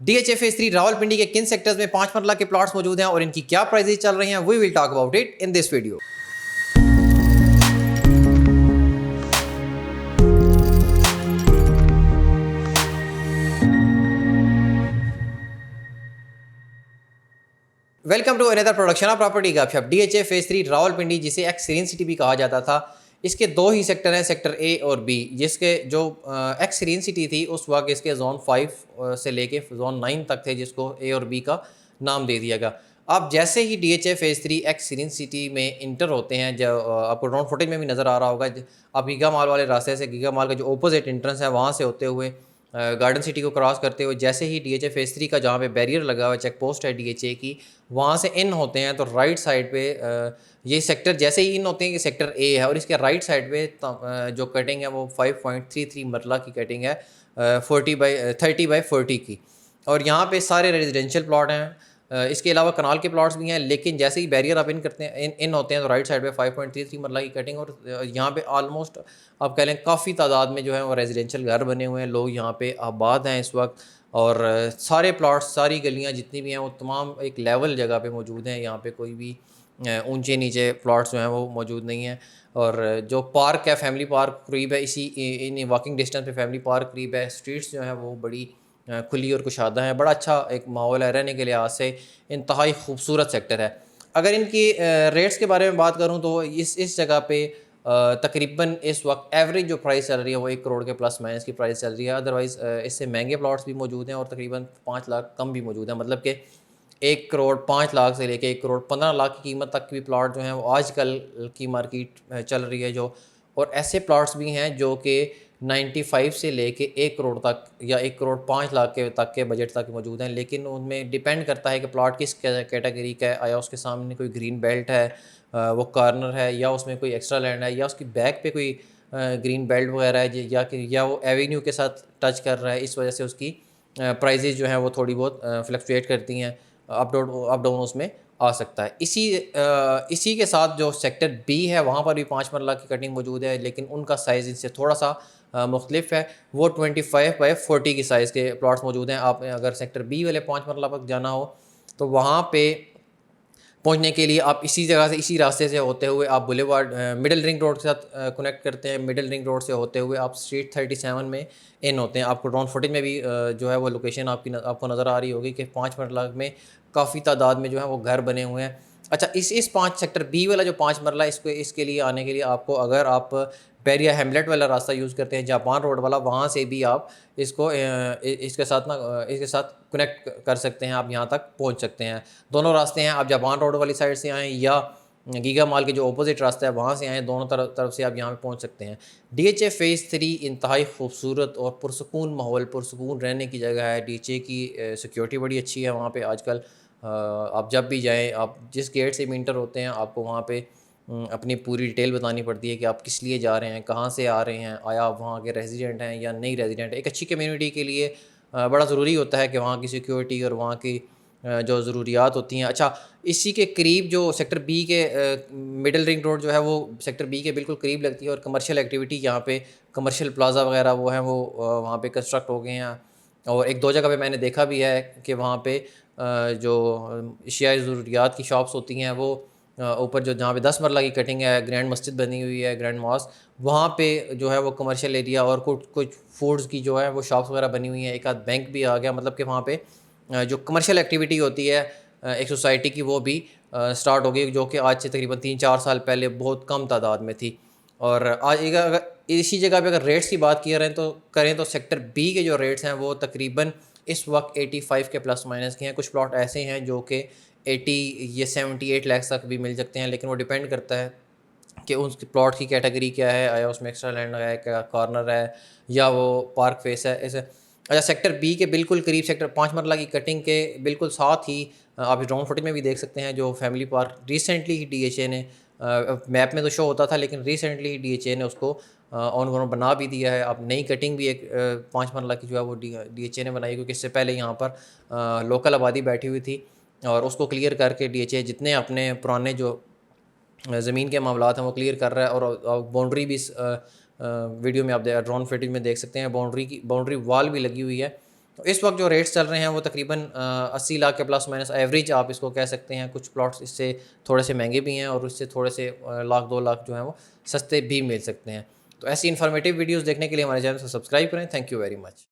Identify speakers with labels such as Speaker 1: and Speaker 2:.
Speaker 1: DHA phase 3 Rawalpindi के किन sectors में 5 मरला के प्लॉट्स मौजूद हैं और इनकी क्या प्राइसेस चल रही हैं, we will talk about it in this video. Welcome to another production of property Gupshup. DHA phase 3 Rawalpindi, जिसे एक्स सीरीन सिटी भी कहा जाता था, इसके दो ही सेक्टर हैं, सेक्टर ए और बी। जिसके जो एक्स सीरीन सिटी थी उस वक्त इसके जोन 5 से लेके जोन 9 तक थे, जिसको ए और बी का नाम दे दिया गया। अब जैसे ही DHA phase 3 ex Serene City में इंटर होते हैं, जो आपको ड्रोन फुटेज में भी नज़र आ रहा होगा, आप गीगा माल वाले रास्ते से, गीगा माल का जो अपोजिट एंट्रेंस है वहाँ से होते हुए गार्डन सिटी को क्रॉस करते हुए जैसे ही DHA फेज 3 का जहाँ पे बैरियर लगा हुआ चेक पोस्ट है DHA की, वहाँ से इन होते हैं तो राइट साइड पे ये सेक्टर जैसे ही इन होते हैं कि सेक्टर ए है, और इसके राइट साइड पे जो कटिंग है वो 5.33 मरला की कटिंग है, 30/40 की। और यहाँ पे सारे रेजिडेंशियल प्लॉट हैं, इसके अलावा कनाल के प्लॉट्स भी हैं। लेकिन जैसे ही बैरियर आप इन करते हैं, इन होते हैं तो राइट साइड पे 5.33 मरला की कटिंग, और यहाँ पे ऑलमोस्ट आप कह लें काफ़ी तादाद में जो है वो रेजिडेंशियल घर बने हुए हैं, लोग यहाँ पे आबाद हैं इस वक्त। और सारे प्लॉट्स, सारी गलियाँ जितनी भी हैं वो तमाम एक लेवल जगह पे मौजूद हैं। यहाँ पे कोई भी ऊंचे नीचे प्लॉट्स जो हैं वो मौजूद नहीं हैं। और जो पार्क है, फैमिली पार्क करीब है, इसी इन वॉकिंग डिस्टेंस पे फैमिली पार्क करीब है। स्ट्रीट्स जो हैं वो बड़ी खुली और कुशादा है, बड़ा अच्छा एक माहौल है रहने के लिहाज से, इंतहाई खूबसूरत सेक्टर है। अगर इनकी रेट्स के बारे में बात करूँ तो इस जगह पे तकरीबन इस वक्त एवरेज जो प्राइस चल रही है वो 1 करोड़ के प्लस माइनस की प्राइस चल रही है। अदरवाइज़ इससे महंगे प्लॉट्स भी मौजूद हैं और तकरीबन 5 लाख कम भी मौजूद हैं। मतलब कि 1 करोड़ 5 लाख से लेके 1 करोड़ 15 लाख की कीमत तक की भी प्लॉट जो हैं वो आजकल की मार्केट चल रही है जो। और ऐसे प्लॉट्स भी हैं जो कि 95 से लेके 1 करोड़ तक या 1 करोड़ 5 लाख के तक के बजट तक मौजूद हैं। लेकिन उनमें डिपेंड करता है कि प्लॉट किस कैटेगरी का है। आया उसके सामने कोई ग्रीन बेल्ट है, वो कॉर्नर है, या उसमें कोई एक्स्ट्रा लैंड है, या उसकी बैक पे कोई ग्रीन बेल्ट वगैरह है, या वो एवेन्यू के साथ टच कर रहा है। इस वजह से उसकी प्राइजेज़ जो हैं वो थोड़ी बहुत फ्लक्चुएट करती हैं, अप डाउन उसमें आ सकता है। इसी के साथ जो सेक्टर बी है वहाँ पर भी 5 मरला की कटिंग मौजूद है, लेकिन उनका साइज़ इनसे थोड़ा सा मुख्तलिफ है। वो 25/40 की साइज़ के प्लॉट्स मौजूद हैं। आप अगर सेक्टर बी वाले 5 मरला पर जाना हो तो वहाँ पे पहुंचने के लिए आप इसी जगह से, इसी रास्ते से होते हुए आप बुलेवार्ड मिडिल रिंग रोड के साथ कनेक्ट करते हैं। मिडिल रिंग रोड से होते हुए आप स्ट्रीट 37 में इन होते हैं। आपको ड्रोन फुटेज में भी जो है वो लोकेशन आपको नज़र आ रही होगी कि 5 मरला में काफ़ी तादाद में जो है वो घर बने हुए हैं। अच्छा, इस 5 सेक्टर बी वाला जो 5 मरला, इसके लिए आने के लिए आपको, अगर आप बैरिया हेमलेट वाला रास्ता यूज़ करते हैं, जापान रोड वाला, वहाँ से भी आप इसको इसके साथ कनेक्ट कर सकते हैं। आप यहाँ तक पहुँच सकते हैं। दोनों रास्ते हैं, आप जापान रोड वाली साइड से आएँ या गीगा माल के जो अपोजिट रास्ता है वहाँ से आएँ, दोनों तरफ से आप यहाँ पे पहुँच सकते हैं। DHA फेज़ 3 इंतहाई खूबसूरत और पुरसकून माहौल, पुरसकून रहने की जगह है। DHA की सिक्योरिटी बड़ी अच्छी है वहाँ पे आजकल। आप जब भी जाएँ, आप जिस गेट से भी इंटर होते हैं, आपको वहाँ पे अपनी पूरी डिटेल बतानी पड़ती है कि आप किस लिए जा रहे हैं, कहाँ से आ रहे हैं, आया आप वहाँ के रेजिडेंट हैं या नहीं रेजिडेंट है। एक अच्छी कम्युनिटी के लिए बड़ा ज़रूरी होता है कि वहाँ की सिक्योरिटी और वहाँ की जो ज़रूरियात होती हैं। अच्छा, इसी के करीब जो सेक्टर बी के मिडिल रिंग रोड जो है वो सेक्टर बी के बिल्कुल करीब लगती है, और कमर्शियल एक्टिविटी यहाँ पे, कमर्शियल प्लाजा वगैरह वो हैं, वो वहाँ पे कंस्ट्रक्ट हो गए हैं। और 1-2 जगह पे मैंने देखा भी है कि वहाँ पे जो एशियाई ज़रूरियात की शॉप्स होती हैं वो ऊपर जो जहाँ पे 10 मरला की कटिंग है, ग्रैंड मस्जिद बनी हुई है, ग्रैंड मॉस्क, वहाँ पे जो है वो कमर्शियल एरिया और कुछ फूड्स की जो है वो शॉप्स वगैरह बनी हुई हैं। एक आध बैंक भी आ गया। मतलब कि वहाँ पे जो कमर्शियल एक्टिविटी होती है एक सोसाइटी की, वो भी स्टार्ट हो गई, जो कि आज से तकरीबन 3-4 साल पहले बहुत कम तादाद में थी। और आज अगर इसी जगह पे अगर रेट्स की बात करें तो सेक्टर बी के जो रेट्स हैं वो तकरीबन इस वक्त 85 के प्लस माइनस के हैं। कुछ प्लॉट ऐसे हैं जो कि 80 या 78 लाख तक भी मिल सकते हैं, लेकिन वो डिपेंड करता है कि उस प्लॉट की कैटेगरी क्या है, आया उसमें एक्स्ट्रा लैंड है, क्या कॉर्नर है, या वो पार्क फेस है, ऐसे। अच्छा, सेक्टर बी के बिल्कुल करीब सेक्टर 5 मरला की कटिंग के बिल्कुल साथ ही आप ड्रोन फुटेज में भी देख सकते हैं, जो फैमिली पार्क रिसेंटली ही DHA ने मैप में तो शो होता था, लेकिन रिसेंटली ही DHA ने उसको ऑन ग्राउंड बना भी दिया है। अब नई कटिंग भी एक 5 मरला की जो है वो DHA ने बनाई, क्योंकि इससे पहले यहाँ पर लोकल आबादी बैठी हुई थी, और उसको क्लियर करके DHA जितने अपने पुराने जो ज़मीन के मामलात हैं वो क्लियर कर रहा है। और बाउंड्री भी वीडियो में आप ड्रोन फुटेज में देख सकते हैं, बाउंड्री वाल भी लगी हुई है, तो इस वक्त जो रेट्स चल रहे हैं वो तकरीबन 80 लाख के प्लस माइनस एवरेज आप इसको कह सकते हैं। कुछ प्लॉट्स इससे थोड़े से महंगे भी हैं और इससे थोड़े से लाख 2 लाख जो हैं वो सस्ते भी मिल सकते हैं। तो ऐसी इन्फॉर्मेटिव वीडियोस देखने के लिए हमारे चैनल को सब्सक्राइब करें। Thank you very much.